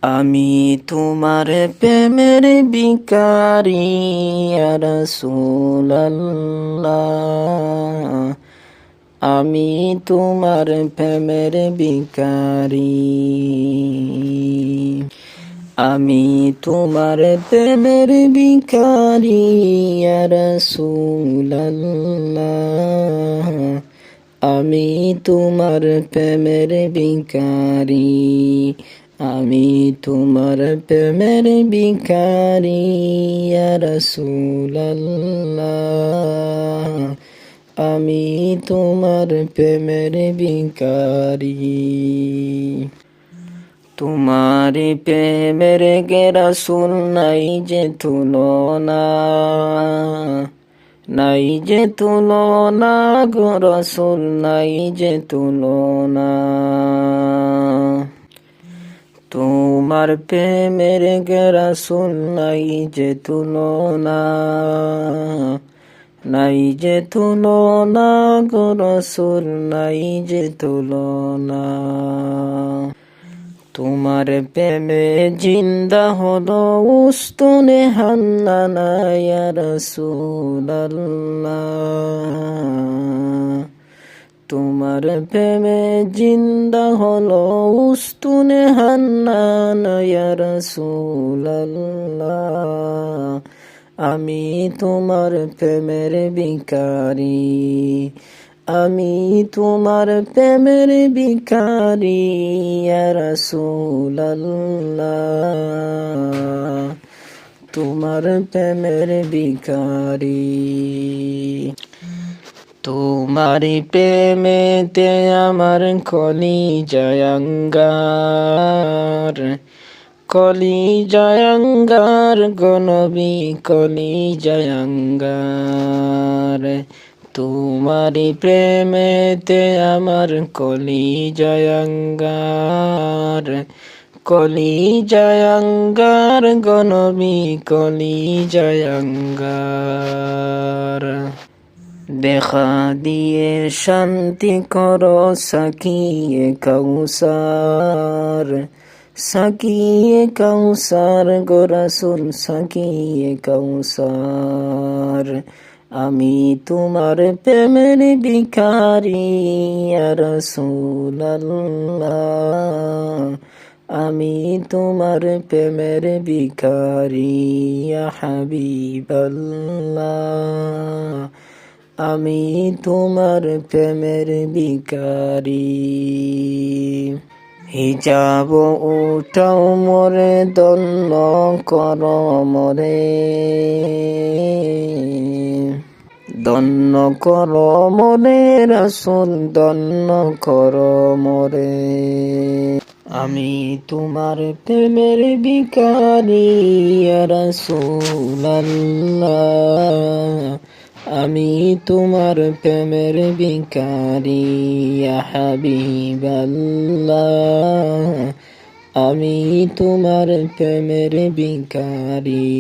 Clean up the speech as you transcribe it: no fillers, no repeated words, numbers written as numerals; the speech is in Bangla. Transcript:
আমি তোমার প্রেমের ভিখারি ইয়া রাসূলুল্লাহ। আমি তোমার প্রেমের ভিখারি। আমি তোমার প্রেমের ভিখারি ইয়া রাসূলুল্লাহ। আমি তোমার প্রেমের ভিখারি। আমি তোমার প্রেমের ভিখারি ইয়া রাসূলুল্লাহ। আমি তোমার প্রেমের ভিখারি। তোমার প্রেমের গে রাসূল নাই যে তুলনা, নাই যে তুলনা গো রাসূল নাই যে তুলনা। তোমার প্রেমের গে রাসূল নাই যে তুলনা, নাই যে তুলনা গো রাসূল নাই যে তুলনা। তোমার প্রেমে জিন্দা হলো উস্তুনে হান্নানা ইয়া রাসূলুল্লাহ। তোমার প্রেমে জিন্দা হলো উস্তুনে হান্নানা ইয়া রাসূলুল্লাহ। আমি তোমার প্রেমের ভিখারি। আমি তোমার প্রেমের ভিখারি ইয়া রাসূলুল্লাহ। তোমার প্রেমের ভিখারি। তোমারি প্রেমেতে আমার কলিজায় আঙ্গার, কলিজায় আঙ্গার গো নবী কলিজায় আঙ্গার। তোমারি প্রেমেতে আমার কলিজায় আঙ্গার, কলিজায় আঙ্গার গো নবী কলিজায় আঙ্গার। দেখা দিয়ে শান্তি করো সাকিয়ে কাউসার, সাকিয়ে কাউসার গো রাসূল সাকিয়ে কাউসার। আমি তোমার প্রেমের ভিখারি ইয়া রাসূলুল্লাহ। আমি তোমার প্রেমের ভিখারি ইয়া হাবিবাল্লাহ। আমি তোমার প্রেমের ভিখারি। হিজাব উঠাও মোরে দন্ন কর মোরে, দন্ন কর মোরে রাসূল দন্ন কর মোরে। আমি তোমার প্রেমের ভিখারি ইয়া রাসূলুল্লাহ। আমি তোমার প্রেমের ভিখারি ইয়া হাবিবাল্লাহ। আমি তোমার প্রেমের ভিখারি।